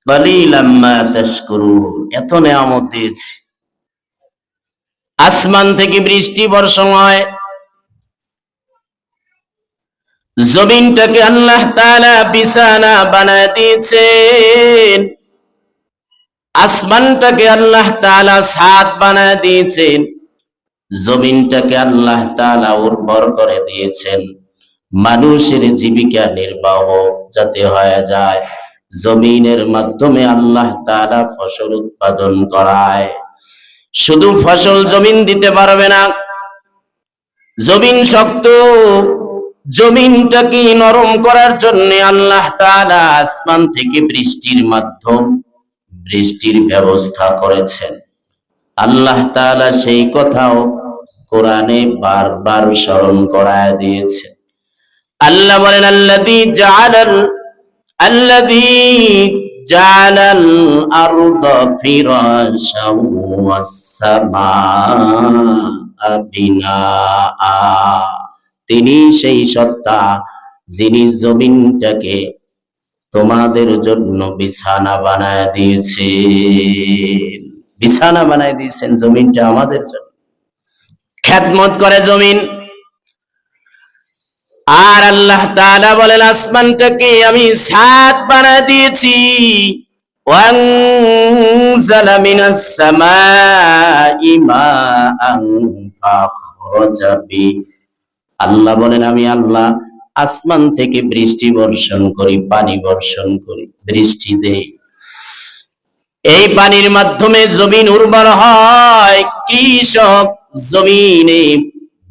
কালিলাম মা তাশকুরুন। এত নিয়ামত দিয়েছি। আসমান থেকে বৃষ্টি বর্ষণ হয়, জমিনটাকে আল্লাহ তাআলা বিছানা বানায় দিয়েছেন, আসমানটাকে আল্লাহ তাআলা ছাদ বানায় দিয়েছেন, জমিনটাকে আল্লাহ তাআলা উর্বর করে দিয়েছেন মানুষের জীবিকা নির্বাহ যাতে হয়ে যায়। জমিনের মাধ্যমে আল্লাহ তাআলা ফসল উৎপাদন করায়। শুধু ফসল জমিন দিতে পারবে না, জমিন শক্ত, জমিনটাকে নরম করার জন্য আল্লাহ তাআলা আসমান থেকে বৃষ্টির মাধ্যম, বৃষ্টির ব্যবস্থা করেছেন। আল্লাহ তাআলা সেই কথাও কোরআনে বারবার স্মরণ করায় দিয়েছেন। আল্লাহ বলেন আল্লাযী জাআলাল আরদা ফিরাশাও ওয়াস সামাআ বিনাআ। তিনি সেই সত্তা যিনি জমিনটাকে তোমাদের জন্য বিছানা বানায় দিয়েছেন। বিছানা বানায় দিয়েছেন জমিনটা আমাদের জন্য, খেদমত করে জমিন। আর আল্লাহ তাআলা বলেন আসমানটাকে আমি ছাদ বানায় দিয়েছি। ওয়ানজালা মিনাস সামাই মাআন ফাখরাজা বি। আল্লাহ বলেন আমি আল্লাহ আসমান থেকে বৃষ্টি বর্ষণ করি, পানি বর্ষণ করি, বৃষ্টি দেই। এই পানির মাধ্যমে জমিন উর্বর হয়, কৃষক জমিনে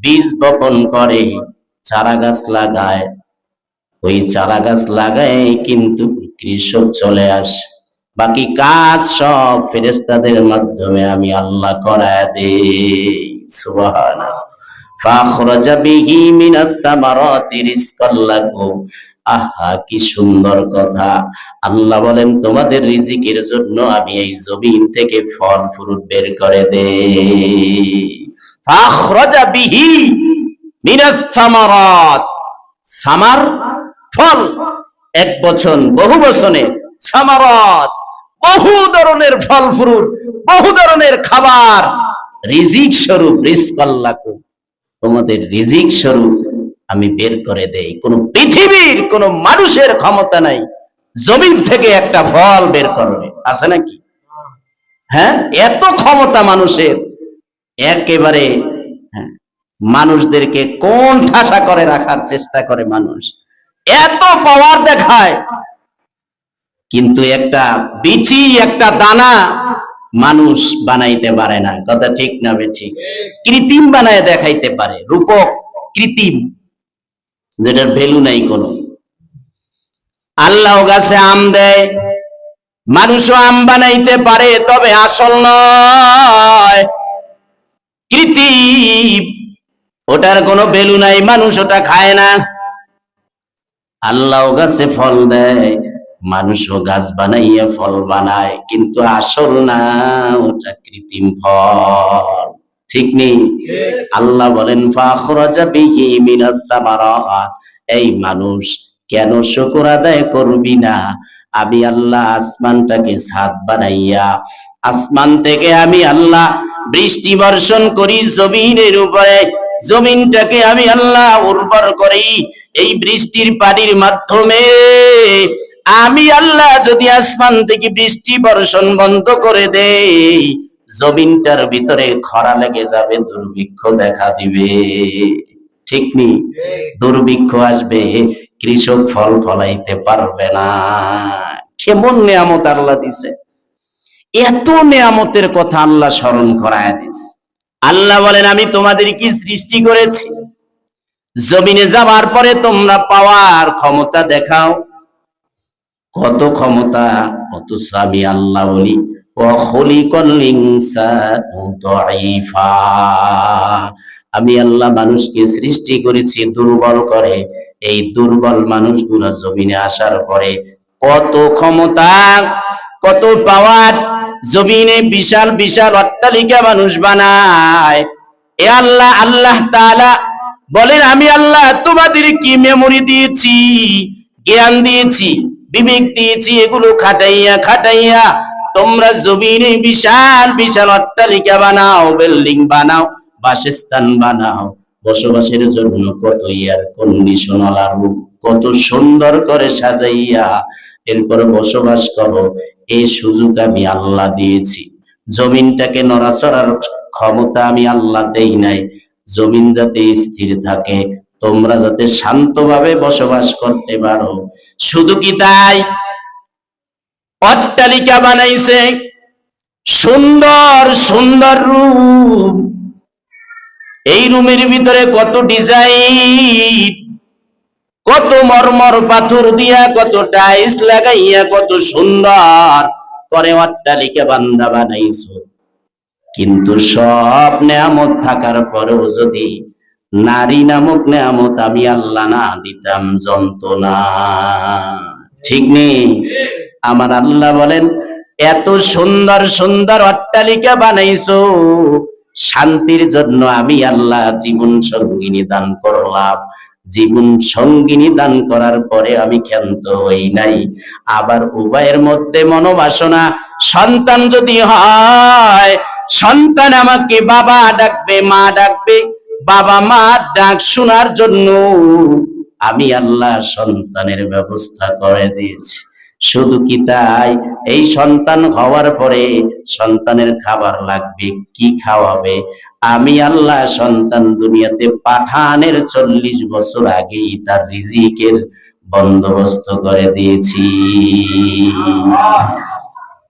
বীজ বপন করে, চারা গাছ লাগায়, ওই চারা গাছ লাগায় কিন্তু কৃষক চলে আসে, বাকি কাজ সব ফেরেশতাদের মাধ্যমে আমি আল্লাহ করায় দেই। সুবহানাল্লাহ। ফাখরাজা বিহি মিনাস সামারাতি রিজকাল লাকুম। আহা কি সুন্দর কথা। আল্লাহ বলেন তোমাদের রিজিকের জন্য আমি এই জমিন থেকে ফল ফ্রুট বের করে দেই। ফাখরাজা বিহি মিনাস সামারাত। সামার ফল, এক বছর বহু বছরে, সামারাত বহু ধরনের ফল ফ্রুট, বহু ধরনের খাবার, রিজিক স্বরূপ, রিজকাল লাকুম, তোমাদের রিজিক স্বরূপ আমি বের করে দেই। কোন পৃথিবীর কোন মানুষের ক্ষমতা নাই জমিন থেকে একটা ফল বের করবে, আছে নাকি? হ্যাঁ, এত ক্ষমতা মানুষের, একেবারে মানুষদেরকে কোন ঠাসা করে রাখার চেষ্টা করে মানুষ, এত পাওয়ার দেখায়, কিন্তু একটা বিচি, একটা দানা মানুষ বানাইতে পারে না। কথা ঠিক না বেঠিক? কৃত্রিম বানায় দেখাইতে পারে, রূপক, কৃত্রিম, যেটার ভ্যালু নাই কোনো। আল্লাহ গাছে আম দেয়, মানুষও আম বানাইতে পারে, তবে আসল নয়, কৃত্রিম, ওটার কোনো ভ্যালু নাই, মানুষ ওটা খায় না। আল্লাহ গাছে ফল দেয়, মানুষও গাছ বানাইয়া ফল বানায়, কিন্তু আসল না, ওটা কৃত্রিম ফল। ঠিক নেই? আল্লাহ বলেন ফাখরাজা বিহি মিনাস সামারাত। এই মানুষ কেন শুকর আদায় করবি না? আমি আল্লাহ আসমানটাকে ছাদ বানাইয়া, আসমান থেকে আমি আল্লাহ বৃষ্টি বর্ষণ করি জমিনের উপরে, জমিনটাকে আমি আল্লাহ উর্বর করি। এই বৃষ্টির পানির মাধ্যমে আমি আল্লাহ যদি আসমান থেকে বৃষ্টি বর্ষণ বন্ধ করে দেই, জমিনটার ভিতরে খরা লেগে যাবে, দুর্ভিক্ষ দেখা দিবে। ঠিক নেই? দুর্ভিক্ষ আসবে, কৃষক ফল ফলাইতে পারবে না। কেমন নিয়ামত আল্লাহ দিছে, এত নিয়ামতের কথা আল্লাহ স্মরণ করায় দিছে। আল্লাহ বলেন আমি তোমাদের কি সৃষ্টি করেছি, জমিনে যাবার পরে তোমরা পাওয়ার ক্ষমতা দেখাও। কত ক্ষমতা, অথচ আমি আল্লাহ বলি আমি আল্লাহ মানুষকে সৃষ্টি করেছি দুর্বল করে। এই দুর্বল মানুষগুলো জমিনে আসার পরে কত ক্ষমতা, কত পাওয়ার, জমিনে বিশাল বিশাল অট্টালিকা মানুষ বানায়। এ আল্লাহ, আল্লাহ তাআলা বলেন আমি আল্লাহ তোমাদের কি মেমোরি দিয়েছি, জ্ঞান দিয়েছি, বিবেক দিয়েছি, এগুলো খাটাইয়া খাটাইয়া তোমরা জমিনে বিশাল বিশাল অট্টালিকা বানাও, বিল্ডিং বানাও, বাসস্থান বানাও, বসবাসের জন্য কত এয়ার কন্ডিশনার রুম কত সুন্দর করে সাজাইয়া এরপর বসবাস করো। এই সুযোগ আমি আল্লাহ দিয়েছি। জমিনটাকে নড়াচড়ার ক্ষমতা আমি আল্লাহ দেই নাই। জমিন যাতে স্থির থাকে, তোমরা যাতে শান্তভাবে বসবাস করতে পারো। শুধু কি তাই? অট্টালিকা বানাইছে, সুন্দর সুন্দর রুম, এই রুমের ভিতরে কত ডিজাইন, কত মরমর পাথর দিয়া, কত টাইলস লাগাইয়া, কত সুন্দর করে অট্টালিকা বান্দা বানাইছো। কিন্তু সব নেয়ামত থাকার পরেও যদি নারী নামক নেয়ামত আমি আল্লাহ না দিতাম, যন্ত্রণা। ঠিক নেই? আমার আল্লাহ বলেন, এত সুন্দর সুন্দর অট্টালিকা বানাইছো, শান্তির জন্য আমি আল্লাহ জীবন সঙ্গিনী দান করলাম। জীবন সঙ্গিনী দান করার পরে আমি ক্ষান্ত হই নাই। আবার উভয়ের মধ্যে মনোবাসনা, সন্তান যদি হয়, সন্তান আমাকে বাবা ডাকবে, মা ডাকবে, বাবা মা ডাক শোনার জন্য আমি আল্লাহ সন্তানের ব্যবস্থা করে দিয়েছি। শুধু কি তাই? এই সন্তান হওয়ার পরে সন্তানের খাবার লাগবে, কি খাওয়াবে? আমি আল্লাহ সন্তান দুনিয়াতে পাঠানের 40 বছর আগেই তার রিজিকের বন্দোবস্ত করে দিয়েছি।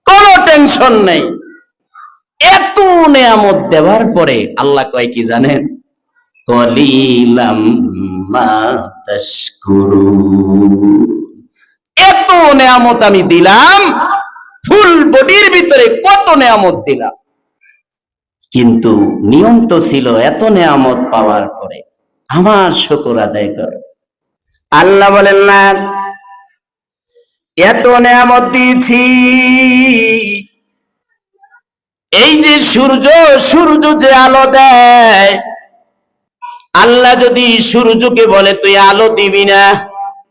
কোনো টেনশন নেই। এত নেয়ামত দেওয়ার পরে আল্লাহ কয় কি জানেন? কলিলাম মা তাশকুরুন। এত নেয়ামত আমি দিলাম, ফুল বডির ভিতরে কত নেয়ামত দিলাম, কিন্তু নিয়ম তো ছিল এত নেয়ামত পাওয়ার পরে আমার শুকর আদায় করো। আল্লাহ বলেন না, এত নেয়ামত দিয়েছি, এই যে সূর্য, সূর্য যে আলো দেয়, আল্লাহ যদি সূর্যকে বলে তুই আলো দিবি না,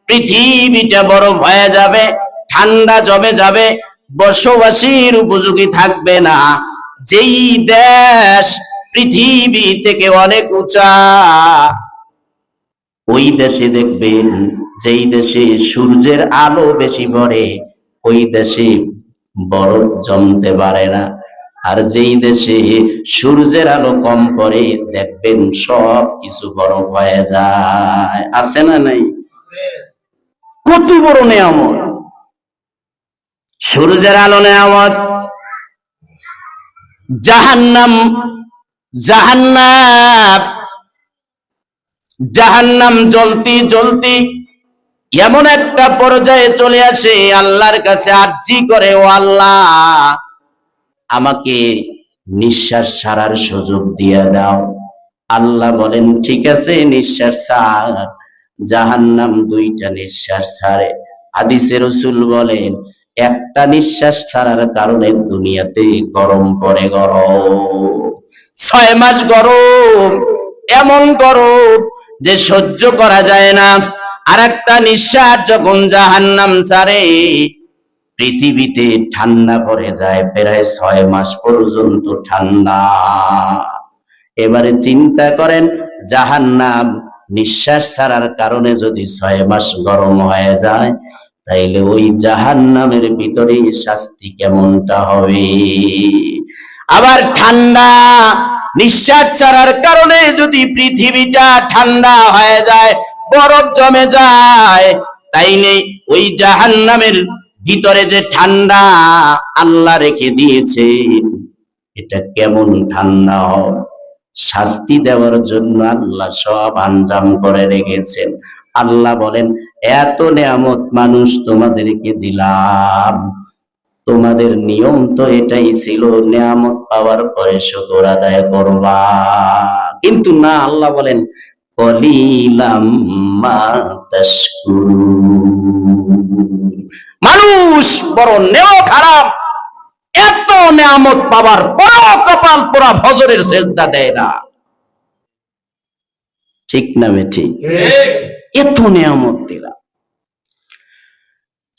পৃথিবীটা বরফ হয়ে যাবে, ঠান্ডা জমে যাবে, বসবাসীর উপযোগী থাকবে না। যেই দেশ পৃথিবী থেকে অনেক উঁচা, ওই দেশে দেখবেন, যেই দেশে সূর্যের আলো বেশি পড়ে, ওই দেশে বরফ জমতে পারে না। আর যেই দেশে সূর্যের আলো কম পড়ে, দেখবেন সব কিছু বরফ হয়ে যায়। আছে না নাই? কত বড় নেয়ামত! সূর্যের আলো নেয়ামত। জাহান্নাম, জাহান্নাম, জাহান্নাম জ্বলতি জ্বলতি এমন একটা পর্যায়ে চলে আসে, আল্লাহর কাছে আরজি করে, ও আল্লাহ, আমাকে নিঃশ্বাস ছাড়ার সুযোগ দিয়ে দাও। আল্লাহ বলেন ঠিক আছে, নিঃশ্বাস ছাড়। জাহান্নাম 2টা নিঃশ্বাস ছাড়ে। হাদিসে রাসূল বলেন, একটা নিঃশ্বাস ছাড়ার কারণে দুনিয়াতে গরম পড়ে, গরম 6 মাস গরম, এমন গরম যে সহ্য করা যায় না। আর একটা নিঃশ্বাস যখন জাহান্নাম ছাড়ে, পৃথিবীতে ঠান্ডা পড়ে যায়, প্রায় 6 মাস পর্যন্ত ঠান্ডা। এবারে চিন্তা করেন, জাহান্নাম নিঃশ্বাস ছাড়ার কারণে যদি 6 মাস গরম হয়ে যায়, তাইলে ওই জাহান্নামের ভিতরে শাস্তি কেমনটা হবে? আবার ঠান্ডা, নিঃশ্বাস ছাড়ার কারণে যদি পৃথিবীটা ঠান্ডা হয়ে যায়, বরফ জমে যায়, তাইলে ওই জাহান্নামের ভিতরে যে ঠান্ডা আল্লাহ রেখে দিয়েছে, এটা কেমন ঠান্ডা হবে? শাস্তি দেওয়ার জন্য আল্লাহ সব আঞ্জাম করে রেখেছেন। আল্লাহ বলেন, এত নেয়ামত মানুষ তোমাদেরকে দিলাম, তোমাদের নিয়ম তো এটাই ছিল, নেয়ামত পাওয়ার পরে শুকর আদায় করবা। কিন্তু না, আল্লাহ বলেন কলিলাম মা তাশকুরুন। মানুষ বড় নেও খারাপ, এত নেয়ামত পাওয়ার পরও কপাল পোড়া ফজরের সেজদা দেয় না। ঠিক না? ঠিক। এত নেয়ামত দিলাম,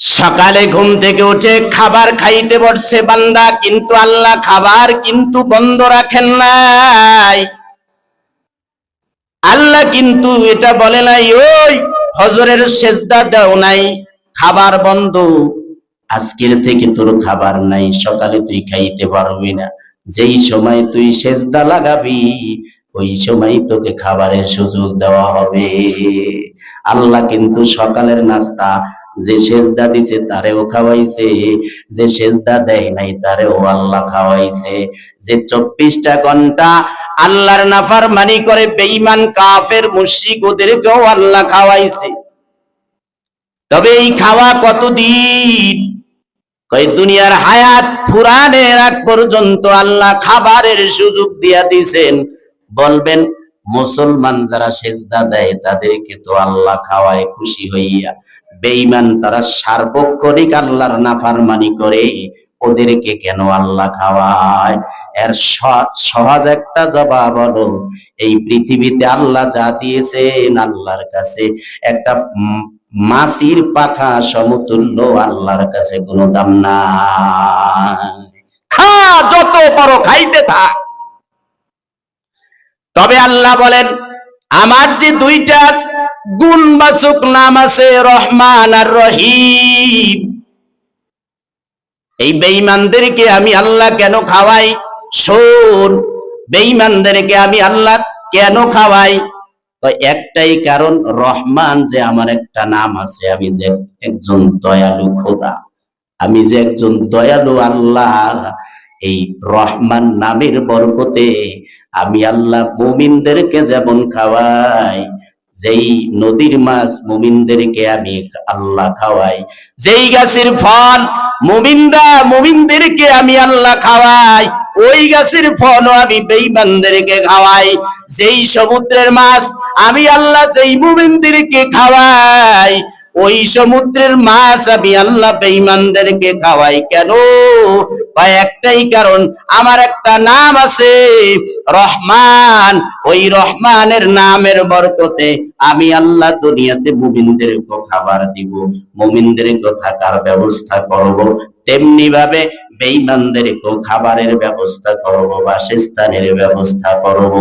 সকালে ঘুম থেকে উঠে খাবার খাইতে বসছে বান্দা, কিন্তু আল্লাহ খাবার কিন্তু বন্ধ রাখেন নাই। আল্লাহ কিন্তু এটা বলে নাই ওই ফজরের সেজদা দাও নাই, খাবার বন্ধ, আজকের থেকে তোর খাবার নাই, সকালে তুই খাইতে পারবি না। যেই সময় তুই সেজদা লাগাবি ওই সময় তোকে খাবারের সুযোগ দেওয়া হবে। আল্লাহ কিন্তু সকালের নাস্তা যে সেজদা দিছে তারেও খাওয়াইছে, যে সেজদা দেয় নাই তারেও আল্লাহ খাওয়াইছে। যে 24টা ঘন্টা আল্লাহর নাফরমানি করে বেঈমান কাফের মুশরিক ওদেরকেও আল্লাহ খাওয়াইছে। তবে এই খাওয়া কতদিন? কই দুনিয়ার হায়াত ফুরানের আগ পর্যন্ত আল্লাহ খাবারের সুযোগ দিয়া দিয়েছেন। বলবেন মুসলমান যারা সেজদা দেয় তাদেরকে তো আল্লাহ খাওয়ায় খুশি হইয়া, বেঈমান তারা সার্বক্ষণিক আল্লাহর নাফরমানি করে, ওদেরকে কেন আল্লাহ খাওয়ায়? এর সহজ একটা জবাব হলো, এই পৃথিবীতে আল্লাহ যা দিয়েছেন আল্লাহর কাছে একটা মাছির পাখা সমতুল্য আল্লাহর কাছে কোনো দাম নাই। খা, যত পারো খাইতে থাক। তবে আল্লাহ বলেন আমার যে দুইটা গুণবাচক নাম আছে, রহমান আর রহিম, এই বেঈমানদেরকে আমি আল্লাহ কেন খাওয়াই? শোন, বেঈমানদেরকে আমি আল্লাহ কেন খাওয়াই? একটাই কারণ, রহমান যে আমার একটা নাম আছে, আমি যে একজন দয়ালু খোদা, আমি যে একজন দয়ালু আল্লাহ, এই রহমান নামের বরকতে আমি আল্লাহ মুমিনদেরকে যেমন খাওয়াই, যেই নদীর মাছ মুমিনদেরকে আমি আল্লাহ খাওয়াই, যেই গাছের ফল মুমিনদেরকে আমি আল্লাহ খাওয়াই, ওই গাছের ফলও আমি বেঈমানদেরকে খাওয়াই। যেই সমুদ্রের মাছ আমি আল্লাহ যেই মুমিনদেরকে খাওয়াই, ওই সমুদ্রের মাছ আমি আল্লাহ বেঈমানদেরকে খাওয়াই। কেন? একটাই কারণ, আমার একটা নাম আছে রহমান, ওই রহমানের নামের বরকতে আমি আল্লাহ দুনিয়াতে মুমিনদেরকে খাবার দিব, মুমিনদেরকে থাকার ব্যবস্থা করব, তেমনি ভাবে বেঈমানদেরকেও খাবারের ব্যবস্থা করব, বাসস্থানের ব্যবস্থা করব,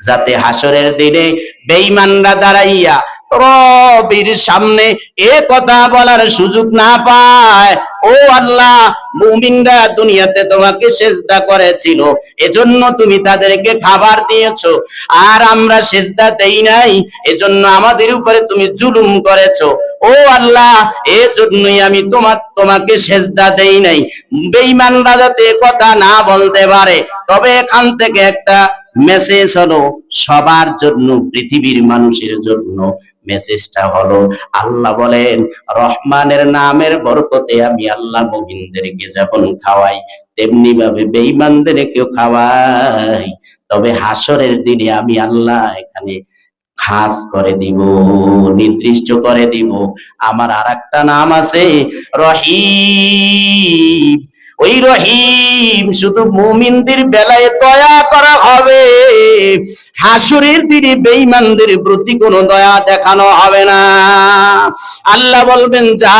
যাতে হাসরের দিনে বেঈমানরা দাঁড়াইয়া রবের সামনে এ কথা বলার সুযোগ না পায়, ও আল্লাহ মুমিনরা দুনিয়াতে তোমাকে সেজদা করেছিল, এজন্য তুমি তাদেরকে খাবার দিয়েছো, আর আমরা সেজদা দেই নাই, এজন্য আমাদের উপরে তুমি জুলুম করেছো। ও আল্লাহ, এজন্যই আমি তোমাকে সেজদা দেই নাই। বেঈমানরা যাতে কথা না বলতে পারে। তবে এখান থেকে একটা মেসেজ হলো সবার জন্য, পৃথিবীর মানুষের জন্য। মেসেজটা হলো, আল্লাহ বলেন রহমানের নামের বরকতে আমি আল্লাহ মুমিনদেরকে যেমন খাওয়াই, তেমনি ভাবে বেঈমানদেরকেও খাওয়াই। তবে হাসরের দিনে আমি আল্লাহ এখানে খাস করে দিব, নির্দিষ্ট করে দিব, আমার আরেকটা নাম আছে রহিম। ওই রহিম শুধু মুমিনদের বেলায় দয়া করা হবে, হাসরের দিনে বেঈমানদের প্রতি কোনো দয়া দেখানো হবে না। আল্লাহ বলবেন যা,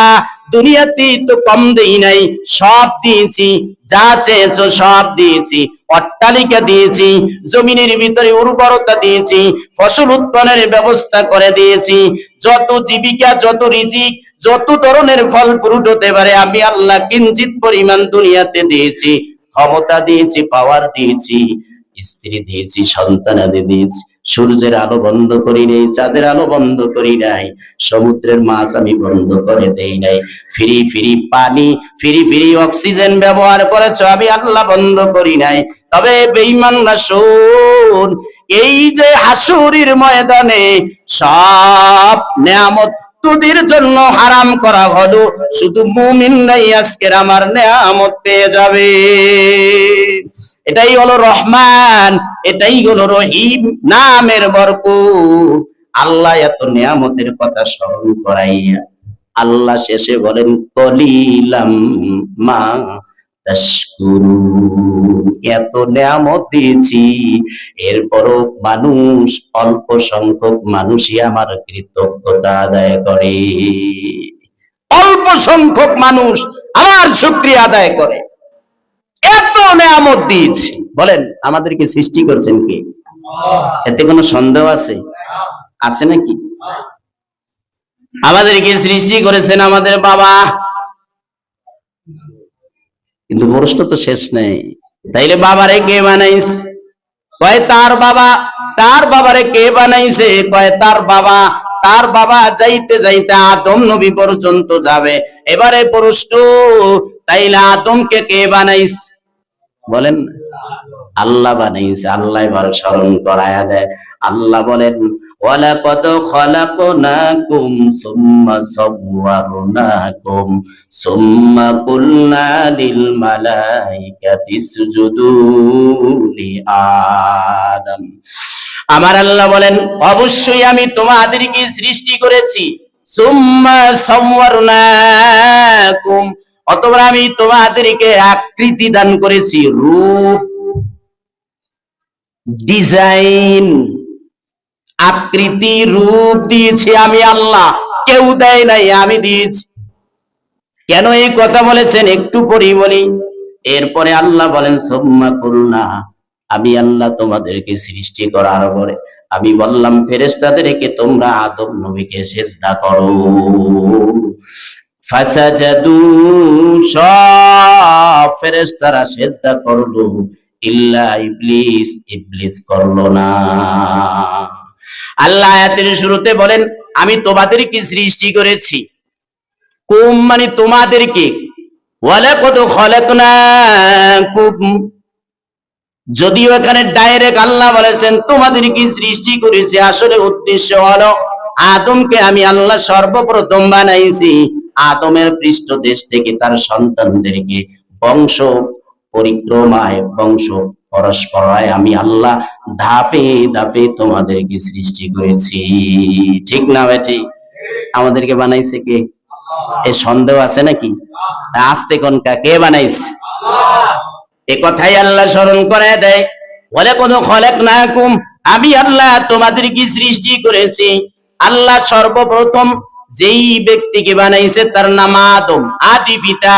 দুনিয়াতে তো কম দেই নাই, সব দিয়েছি, যা চেয়েছো সব দিয়েছি, অট্টালিকা দিয়েছি, জমিনের ভিতরে উর্বরতা দিয়েছি, ফসল উৎপাদনের ব্যবস্থা করে দিয়েছি, যত জীবিকা, যত রিজিক, যত ধরনের ফল ফ্রুট হতে পারে আমি আল্লাহ কিঞ্চিত পরিমাণ দুনিয়াতে দিয়েছি, ক্ষমতা দিয়েছি, পাওয়ার দিয়েছি, স্ত্রী দিয়েছি, সন্তানাদি দিয়েছি। সূর্যের আলো বন্ধ করি নাই, চাঁদের আলো বন্ধ করি নাই, সমুদ্রের মাছ আমি বন্ধ করে দেই নাই, ফ্রি ফ্রি পানি, ফ্রি ফ্রি অক্সিজেন ব্যবহার করেছো, আমি আল্লাহ বন্ধ করি নাই। তবে বেঈমানরা শোন, এই যে হাসুরের ময়দানে সব নেয়ামত তোদের জন্য হারাম করা হলো, শুধু মুমিনরাই আজকের আমার নেয়ামত পেয়ে যাবে। এটাই হলো রহমান, এটাই হলো রহিম নামের বরকত। আল্লাহ এত নিয়ামতের কথা স্মরণ করাইয়া আল্লাহ শেষে বলেন কলিলাম মা তাশকুরুন, এত নিয়ামত দিয়েছি, এরপরও মানুষ, অল্প সংখ্যক মানুষই আমার কৃতজ্ঞতা আদায় করে। অল্প সংখ্যক মানুষ আমার শুকরিয়া আদায় করে। এত নেয়ামত দিয়েছি, বলেন আমাদেরকে সৃষ্টি করছেন কে? এতে কোনো সন্দেহ আছে? আছে নাকি? আমাদেরকে সৃষ্টি করেছেন আমাদের বাবা, কিন্তু প্রশ্ন তো শেষ নেই। তাইলে বাবারে কে বানাইছে? কয় তার বাবা। তার বাবারে কে বানাইছে? কয় তার বাবা। তার বাবা যাইতে যাইতে আদম নবী পর্যন্ত যাবে। এবারে প্রশ্ন, তাইলে আদমকে কে বানাইছে? বলেন। আল্লাহ বানাইছে। আল্লাহ এবার স্মরণ করায়া দেয়। আল্লাহ বলেন, ওয়ালাকাদ খালাকনাকুম সুম্মা সাওয়ারনাকুম সুম্মা কুলনা লিল মালাইকাতি ইসজুদু লি আদম। আমার আল্লাহ বলেন, অবশ্যই আমি তোমাদেরকে সৃষ্টি করেছি। সুম্মা সাওয়ারনাকুম, অতঃপর আমি তোমাদেরকে আকৃতি দান করেছি, রূপ, ডিজাইন, আকৃতি, রূপ দিয়েছি আমি আল্লাহ, কেউ দেয় নাই, আমি দিয়েছি। কেন এই কথা বলেছেন একটু পরেই বলি। এরপরে আল্লাহ বলেন, সুম্মা কুলনা, আমি আল্লাহ তোমাদেরকে সৃষ্টি করার পরে আমি বললাম ফেরেশতাদেরকে তোমরা আদম নবীকে সিজদা করো। ফাসাজাদু, সব ফেরেশতারা সিজদা করলো, ইল্লা ইবলিস, ইবলিস করলো না। আল্লাহ আয়াতের শুরুতে বলেন, আমি তোমাদেরকে সৃষ্টি করেছি। কুম মানে তোমাদেরকে, ওয়ালাকাদ খালাকনাকুম, যদিও এখানে ডাইরেক্ট আল্লাহ বলেছেন তোমাদেরকে সৃষ্টি করেছি, আসলে উদ্দেশ্য হলো আদমকে আমি আল্লাহ সর্বপ্রথম বানাইছি। আদমের পৃষ্ঠদেশ থেকে তার সন্তানদেরকে বংশ পরিক্রমায়, বংশ পরস্পরায় আমি আল্লাহ ধাপে ধাপে তোমাদেরকে সৃষ্টি করেছি। ঠিক না বেটি? আমাদেরকে বানাইছে কে? এ সন্দেহ আছে নাকি? আস্তে কোনটা কে বানাইছে? এ কথাই আল্লাহ স্মরণ করে দেয়, ওয়ালাকাদ খালাকনাকুম, আমি আল্লাহ তোমাদেরকে সৃষ্টি করেছি। আল্লাহ সর্বপ্রথম যেই ব্যক্তিকে বানাইছে তার নাম আদম, আদি পিতা।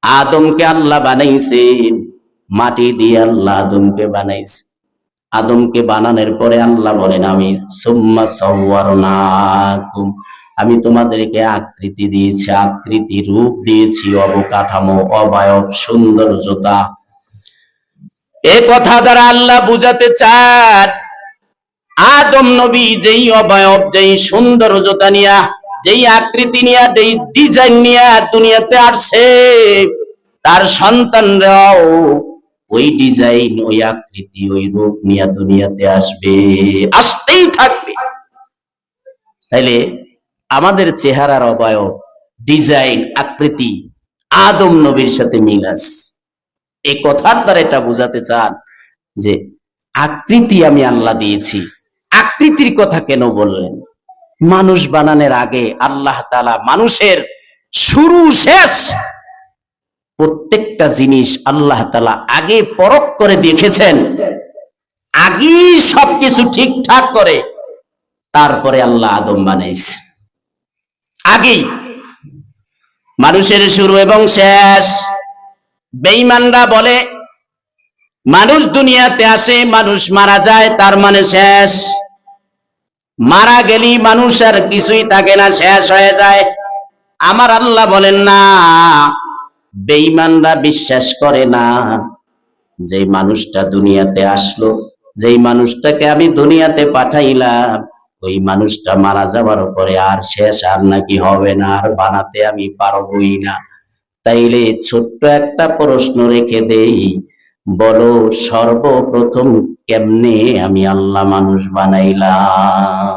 আদমকে আল্লাহ বানাইছেন মাটি দিয়ে, আল্লাহ আদমকে বানাইছে। আদমকে বানানোর পরে আল্লাহ বলেন, আমি সুম্মা সাওয়ারনাকুম, আমি তোমাদেরকে আকৃতি দিয়েছি, আকৃতি, রূপ দিয়েছি, অবকাঠামো, অবয়ব, সৌন্দর্যতা। এই কথা দ্বারা আল্লাহ বুঝাতে চান আদম নবী যেই অবয়ব, যেই সৌন্দর্যতা নিয়া, যেই আকৃতি নিয়া, যেই ডিজাইন নিয়া দুনিয়াতে আসছে, তার সন্তানরাও ওই ডিজাইন, ওই আকৃতি, ওই রূপ নিয়ে দুনিয়াতে আসবে, আসতেই থাকবে। তাইলে আমাদের চেহারার অবয়ব, ডিজাইন, আকৃতি আদম নবীর সাথে মিল আছে। এই কথার দ্বারা এটা বোঝাতে চান যে আকৃতি আমি আল্লাহ দিয়েছি। আকৃতির কথা কেন বললেন? মানুষ বানানোর আগে আল্লাহ তাআলা মানুষের শুরু শেষ প্রত্যেকটা জিনিস আল্লাহ তাআলা আগে পরখ করে দেখেছেন, আগে সবকিছু ঠিকঠাক করে তারপরে আল্লাহ আদম বানাইছে। আগেই মানুষের শুরু এবং শেষ। বেঈমানরা বলে মানুষ দুনিয়াতে আসে, মানুষ মারা যায়, তার মানে শেষ। মারা গেলি মানুষ আর কিছুই থাকে না, শেষ হয়ে যায়। আমার আল্লাহ বলেন না, বেঈমানরা বিশ্বাস করে না যে মানুষটা দুনিয়াতে আসলো, যেই মানুষটাকে আমি দুনিয়াতে পাঠাইলাম, ওই মানুষটা মারা যাবার পরে আর শেষ, আর নাকি হবে না, আর বানাতে আমি পারবই না। তাইলে ছোট্ট একটা প্রশ্ন রেখে দেই, বলো সর্বপ্রথম কেমনে আমি আল্লাহ মানুষ বানাইলাম?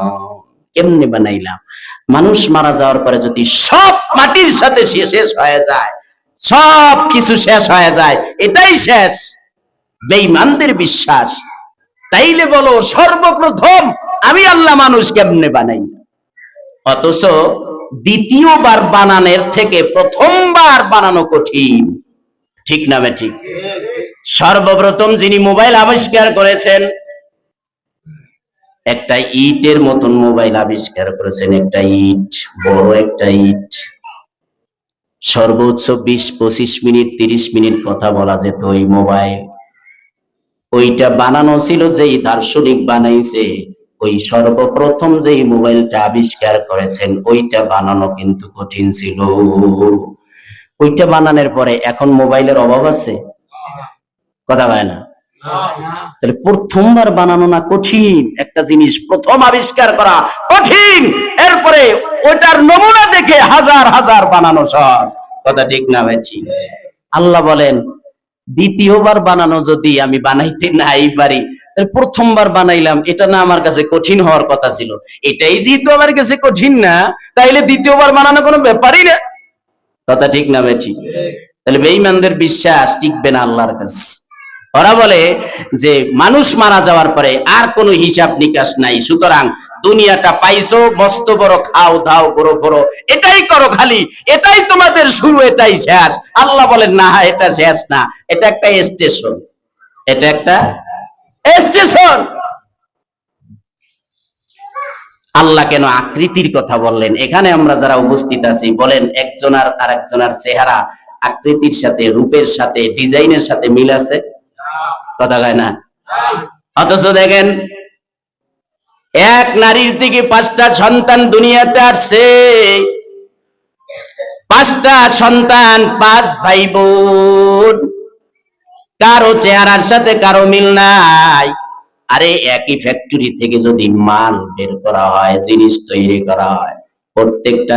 কেমনে বানাইলাম? মানুষ মারা যাওয়ার পরে যদি সব মাটির সাথে শেষ হয়ে যায়, সব কিছু শেষ হয়ে যায়, এটাই শেষ, বেঈমানদের বিশ্বাস। তাইলে বলো সর্বপ্রথম আমি আল্লাহ মানুষ কেমনে বানাই? অথচ দ্বিতীয়বার বানানোর থেকে প্রথমবার বানানো কঠিন। ঠিক না ঠিক? সর্বপ্রথম যিনি মোবাইল আবিষ্কার করেছেন একটা ইটের মতন মোবাইল আবিষ্কার করেছেন, একটা ইট, বড় একটা ইট, সর্বোচ্চ 20-25 মিনিট 30 মিনিট কথা বলা যেত ওই মোবাইল। ওইটা বানানো ছিল যেই দার্শনিক বানাইছে, ওই সর্বপ্রথম যেই মোবাইলটা আবিষ্কার করেছেন ওইটা বানানো কিন্তু কঠিন ছিল। ওইটা বানানোর পরে এখন মোবাইলের অভাব আছে? কথা হয় না। তাহলে প্রথমবার বানানো না কঠিন একটা জিনিস, প্রথম আবিষ্কার করা কঠিন, এরপরে ওটার নমুনা দেখে হাজার হাজার বানানো সহজ। কথা ঠিক না ভাই? ঠিক। আল্লাহ বলেন দ্বিতীয়বার বানানো যদি আমি বানাইতে নাই পারি, প্রথমবার বানাইলাম, এটা না আমার কাছে কঠিন হওয়ার কথা ছিল, এটাই যেহেতু আমার কাছে কঠিন না, তাইলে দ্বিতীয়বার বানানো কোনো ব্যাপারই না। কথা ঠিক না ভাই? ঠিক। তাহলে বেঈমানদের বিশ্বাস টিকবে না আল্লাহর কাছে। ওরা বলে যে মানুষ মারা যাওয়ার পরে আর কোনো হিসাব নিকাশ নাই, সুতরাং দুনিয়াটা পাইছো, মস্ত বড় খাও দাও করো করো, এটাই করো, খালি এটাই তোমাদের শুরু, এটাই শেষ। আল্লাহ বলেন না, এটা শেষ না, এটা একটা স্টেশন, এটা একটা স্টেশন। আল্লাহ কেন আকৃতির কথা বললেন? এখানে আমরা যারা উপস্থিত আছি বলেন একজনের আর একজনের চেহারা আকৃতির সাথে, রূপের সাথে, ডিজাইনের সাথে মিল আছে? কথা কয় না। অথচ দেখেন এক নারীর থেকে 5টা সন্তান দুনিয়াতে আসছে, 5টা সন্তান, 5 ভাই বোন, কারো চেহারার সাথে কারো মিল নাই। আরে একই ফ্যাক্টরি থেকে যদি মাল বের করা হয়, জিনিস তৈরি করা হয়, প্রত্যেকটা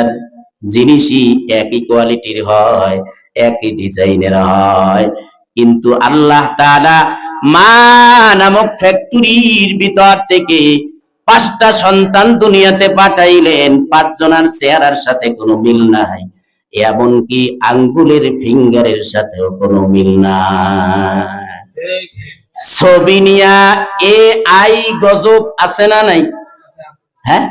জিনিসই একই কোয়ালিটির হয়, একই ডিজাইনের হয়, কিন্তু আল্লাহ তাআলা মা নামক ফ্যাক্টরির ভিতর থেকে 5টা সন্তান দুনিয়াতে পাঠাইলেন, 5 জনের চেহারার সাথে কোনো মিল নাই, এমনকি আঙ্গুলের ফিঙ্গারের সাথেও কোনো মিল নাই। ছবি নিয়া AI গজব আছে না নাই? হ্যাঁ,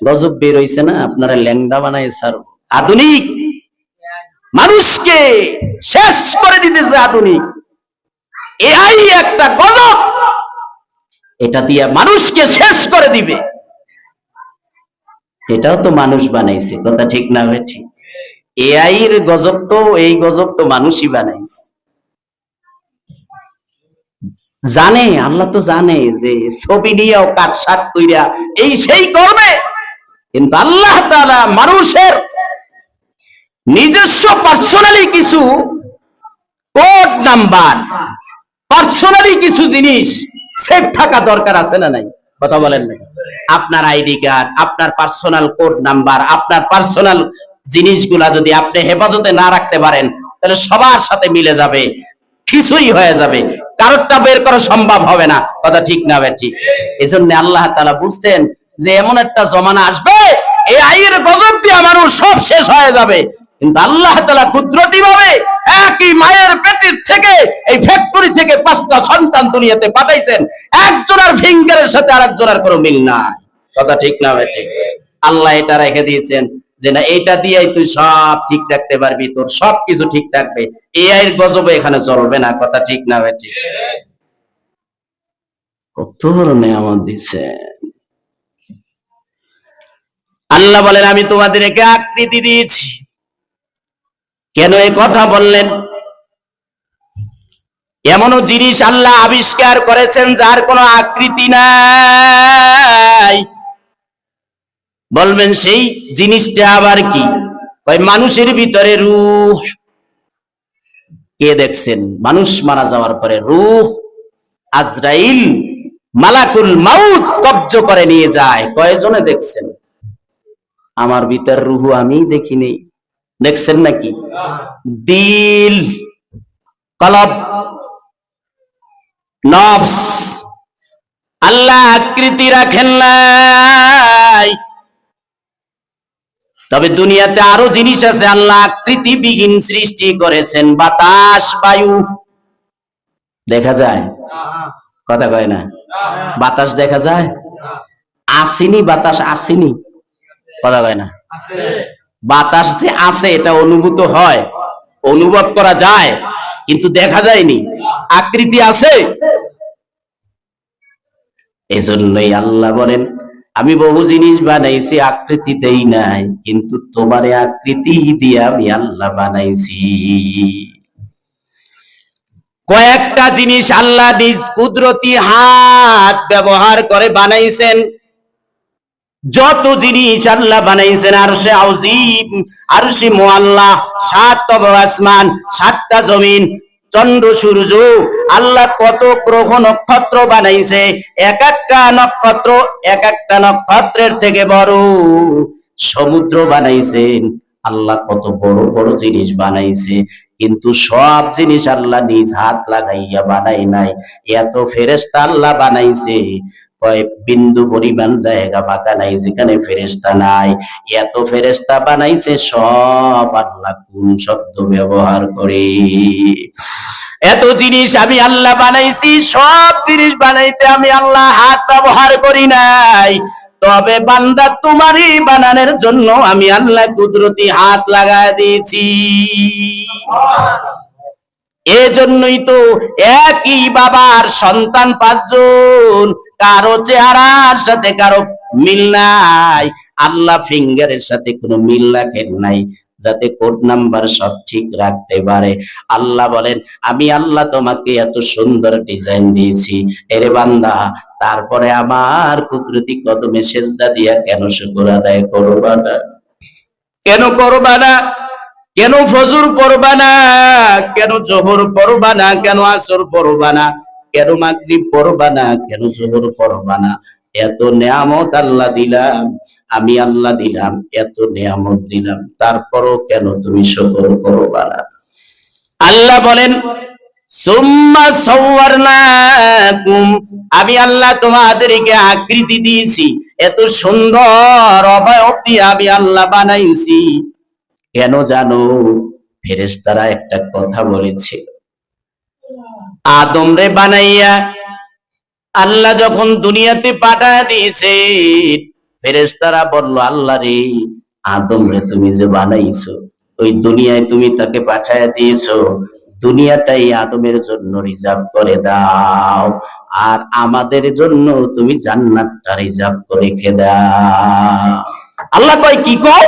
গজব বের হইছে না, আপনারা ল্যাংড়া বানায় স্যার। আধুনিক মানুষকে শেষ করে দিতেছে আধুনিক AI, একটা গজব, এটা দিয়ে মানুষকে শেষ করে দিবে। এটাও তো মানুষ বানাইছে, কথা ঠিক না ভাই? ঠিক। AI এর গজব তো, এই গজব তো মানুষই বানাইছে। জানে, আল্লাহ তো জানে যে ছবি নিয়েও কাটসাট কইরা এই সেই করবে, কিন্তু আল্লাহ তাআলা মানুষের নিজস্ব পার্সোনালি কিছু কোড নাম্বার, পার্সোনালি কিছু জিনিস সেভ থাকা দরকার আছে না নাই? কথা বলেন না? আপনার আইডি কার্ড, আপনার পার্সোনাল কোড নাম্বার, আপনার পার্সোনাল জিনিসগুলা যদি আপনি হেফাজতে না রাখতে পারেন, তাহলে সবার সাথে মিলে যাবে, কিছুই হয়ে যাবে, কারোরটা বের করা সম্ভব হবে না। কথা ঠিক না ভাই? ঠিক। এজন্য আল্লাহ তাআলা বুঝতেন যে এমন একটা জমানা আসবে, এই আইয়ের গজব দিয়ে মানুষ সব শেষ হয়ে যাবে, কিন্তু আল্লাহ তাআলা কুদরতি ভাবে একই মায়ের পেটের থেকে, এই ফ্যাক্টরি থেকে 5টা সন্তান দুনিয়াতে পাঠাইছেন, একজনের ফিঙ্গারের সাথে আরেকজনের কোনো মিল নাই। কথা ঠিক না ভাই? ঠিক। আল্লাহ এটা রেখে দিয়েছেন যে না, এটা দিয়েই তুই সব ঠিক রাখতে পারবি, তোর সবকিছু ঠিক থাকবে, AI এর গজবে এখানে চলবে না। কথা ঠিক না ভাই? ঠিক। কত বড় নিয়ামত দিছে আল্লাহ। বলেন আমি তোমাদেরকে আকৃতি দিয়েছি। কেন এই কথা বললেন? এমনও জিনিস আল্লাহ আবিষ্কার করেছেন যার কোনো আকৃতি নাই। বলবেন সেই জিনিসটা আবার কি? মানুষের ভিতরে রূহ। কে দেখছেন মানুষ মারা যাওয়ার পরে রূহ আজরাইল মালাকুল মাউত কব্জ করে নিয়ে যায়? কয়জনে দেখছেন? আমার ভিতর রূহ আমি দেখিনি, দেখছেন নাকি? দিল, কলব, নফস আল্লাহ আকৃতি রাখেন নাই। তবে দুনিয়াতে আরো জিনিস আছে আল্লাহ আকৃতিবিহীন সৃষ্টি করেছেন। বাতাস, বায়ু দেখা যায়? কথা কয় না। বাতাস দেখা যায়? আসেনি, বাতাস আসেনি, কথা কয় না। বাতাস যে আছে এটা অনুভূত হয়, অনুভব করা যায়, কিন্তু দেখা যায়নি। আকৃতি আছে? এজন্যই আল্লাহ বলেন আমি বহু জিনিস বানাইছি, আকৃতিতেই নাই, কিন্তু তোমারে আকৃতি দিয়ে আমি আল্লাহ বানাইছি। কয়েকটা জিনিস আল্লাহ নিজ কুদরতি হাত ব্যবহার করে বানাইছেন। যত জিনিস আল্লাহ বানাইছেন, আরশে আযীম, আরশে মুআল্লা, 7 তবে আসমান, 7টা জমিন, চন্দ্র সূর্য, আল্লাহ কত গ্রহ নক্ষত্র বানাইছে, এক একটা নক্ষত্রের থেকে বড়। সমুদ্র বানাইছেন আল্লাহ, কত বড় বড় জিনিস বানাইছে, কিন্তু সব জিনিস আল্লাহ নিজ হাত লাগাইয়া বানাই নাই। এত ফেরেশতা আল্লাহ বানাইছে, কয় বিন্দু পরিমাণ জায়গা ফাঁকা নাই যেখানে ফেরেশতা নাই। এত ফেরেশতা বানাইছে, সব আল্লাহ কোন শব্দ ব্যবহার করে? এত জিনিস আমি আল্লাহ বানাইছি, সব জিনিস বানাইতে আমি আল্লাহ হাত ব্যবহার করি নাই। তবে বান্দা তোমারই বানানোর জন্য আমি আল্লাহ কুদরতি হাত লাগায় দিয়েছি। এজন্যই তো একই বাবার সন্তান 5 জন, কারো চেহারার সাথে কারো মিল নাই। আল্লাহ ফিঙ্গারের সাথে কোনো মিল রাখেন নাই, যাতে কোড নাম্বার সব ঠিক রাখতে পারে। আল্লাহ বলেন আমি আল্লাহ তোমাকে এত সুন্দর ডিজাইন দিয়েছি, এরে বান্দা, তারপরে আমার কুদরতি কদমে সেজদা দিয়া কেন শুকর আদায় করবা না? কেন করবা না? কেন ফজর পড়বা না? কেন জোহর পড়বা না? কেন আসর পড়বা না? কেন মাগরিব পড়বা না? কেন জোহর পড়বা না? এত নিয়ামত আল্লাহ দিলাম, আমি আল্লাহ দিলাম, এত নিয়ামত দিলাম, তারপরও কেন তুমি শুকর করবা না? আল্লাহ বলেন সুম্মা সাওয়ারনাকুম, আমি আল্লাহ তোমাদেরকে আকৃতি দিয়েছি, এত সুন্দর অবয়ব দিয়ে আমি আল্লাহ বানাইছি। কেন জানো? ফেরেশতারা একটা কথা বলেছিল, আদম রে বানাইয়া আল্লাহ যখন দুনিয়াতে পাঠায় দিয়েছে, ফেরেশতারা বলল আল্লাহ রে, আদম রে তুমি যে বানাইছো, ওই দুনিয়ায় তুমি তাকে পাঠায় দিয়েছো, দুনিয়াটাই আদমের জন্য রিজার্ভ করে দাও, আর আমাদের জন্য তুমি জান্নাতটা রিজার্ভ করে রেখে দাও। আল্লাহ কয় কি কও?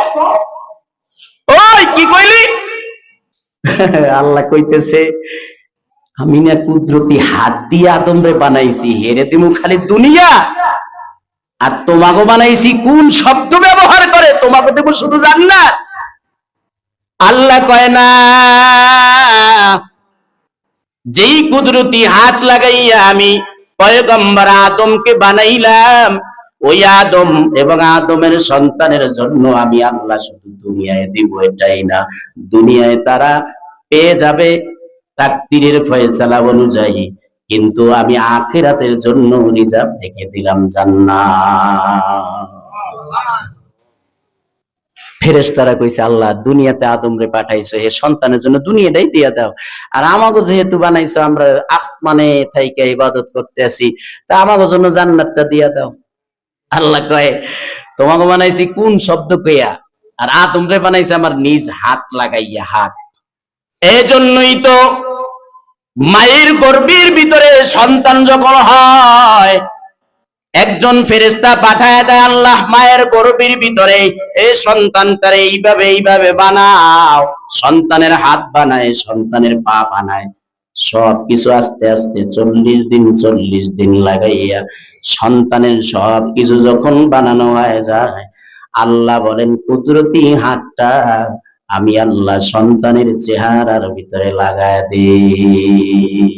ওই কি কইলি? আল্লাহ কইতেছে আমি না কুদরতি হাত দিয়ে আদম রে বানাইছি, হেরে দিমু খালি দুনিয়া, আর তোমাকে বানাইছি কোন শব্দ ব্যবহার করে? তোমাকে দেব শুধু জান্নাত। আল্লাহ কয় না, যেই কুদরতি হাত লাগাইয়া আমি পয়গম্বর আদমকে বানাইলাম, ওই আদম এবং আদমের সন্তানের জন্য আমি আল্লাহ শুধু দুনিয়ায় দিব এটাই না, দুনিয়ায় তারা পেয়ে যাবে তাকদীরের ফয়সালা অনুযায়ী, কিন্তু আমি আখিরাতের জন্য রিজার্ভ রেখে দিলাম জান্নাত। ফেরেশতারা কইছে আল্লাহ দুনিয়াতে আদম রে পাঠাইছো, হে সন্তানের জন্য দুনিয়াটাই দিয়া দাও, আর আমাকে যেহেতু বানাইছো আমরা আসমানে থাইকা ইবাদত করতে আসি, তা আমাকে জন্য জান্নাতটা দিয়া দাও। আল্লাহ কয় তোমাকে বানাইছি কোন শব্দ কইয়া? আর আদম রে বানাইছে আমার নিজ হাত লাগাইয়া, হাত। এজন্যই তো মায়ের গর্ভের ভিতরে সন্তান যখন হয়, একজন ফেরেশতা পাঠায় দেয় আল্লাহ মায়ের গর্ভের ভিতরে, এই সন্তানটারে এইভাবে এইভাবে বানাও। সন্তানের হাত বানায়, সন্তানের পা বানায়, সবকিছু আস্তে আস্তে 40 দিন লাগাইয়া সন্তানের সবকিছু যখন বানানো হয়ে যায়, আল্লাহ বলেন কুদরতি হাতটা আমি আল্লাহ সন্তানের চেহারার ভিতরে লাগায় দিই।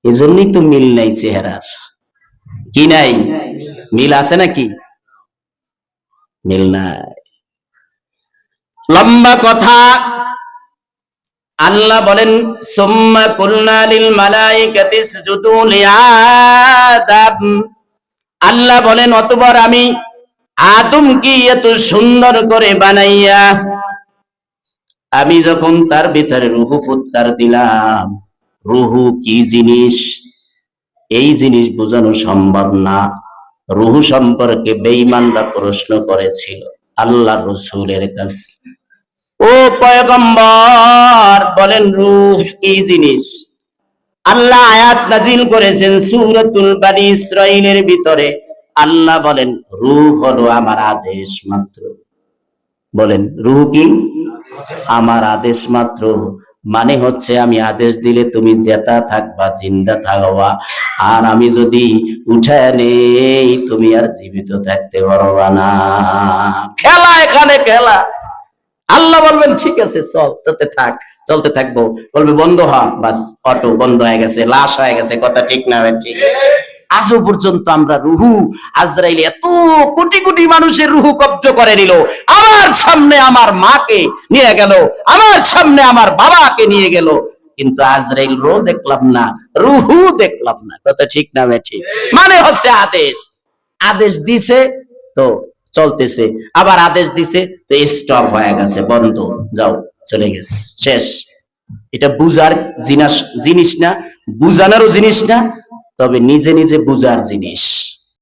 এজন্যই তো মিল নাই চেহারার। কি নাই? মিল আছে নাকি? মিল নাই। লম্বা কথা। আল্লাহ বলেন সুম্মা কুলনা লিল মালাইকাতি ইসজুদু লিআদম, আল্লাহ বলেন অতঃপর আমি আদমকে এত সুন্দর করে বানাইয়া আমি যখন তার ভিতরে রূহ ফুৎকার দিলাম, রূহ কি জিনিস এই জিনিস বোঝানো সম্ভব না। রূহ সম্পর্কে বেঈমানরা প্রশ্ন করেছিল আল্লাহ রাসূলের কাছে, ও পয়গম্বর বলেন রূহ কি জিনিস? আল্লাহ আয়াত নাজিল করেছেন সূরাতুল বনী ইসরাঈলের ভিতরে। আল্লাহ বলেন রূহ হলো আমার আদেশ মাত্র। বলেন রূহ কি? আমার আদেশ মাত্র। মানে হচ্ছে আমি আদেশ দিলে তুমি জেতা থাকবা, জিন্দা থাকবা, আর আমি যদি উঠায় নেই তুমি আর জীবিত থাকতে পারবা না। খেলা এখানে খেলা। আল্লাহ বলবেন ঠিক আছে চল, চলতে থাক, চলতে থাকবো। বলবে বন্ধ হ, বাস অটো বন্ধ হয়ে গেছে, লাশ হয়ে গেছে। কথা ঠিক না? ঠিক। আজও পর্যন্ত আমরা রুহু আজরাইল এত কোটি কোটি মানুষের রুহু কব্জ করে নিল। আমার সামনে আমার মাকে নিয়ে গেল, আমার সামনে আমার বাবাকে নিয়ে গেল, কিন্তু আজরাইল রো দেখলাম না, রুহু দেখলাম না। কথা ঠিক না? ঠিক। মানে হচ্ছে আদেশ, আদেশ দিছে তো চলতেছে, আবার আদেশ দিছে তো স্টপ হয়ে গেছে, বন্ধ, যাও, চলে গেছে, শেষ। এটা বুঝার জিনিস না, বুঝানোরও জিনিস না, তবে নিজে নিজে বুঝার জিনিস।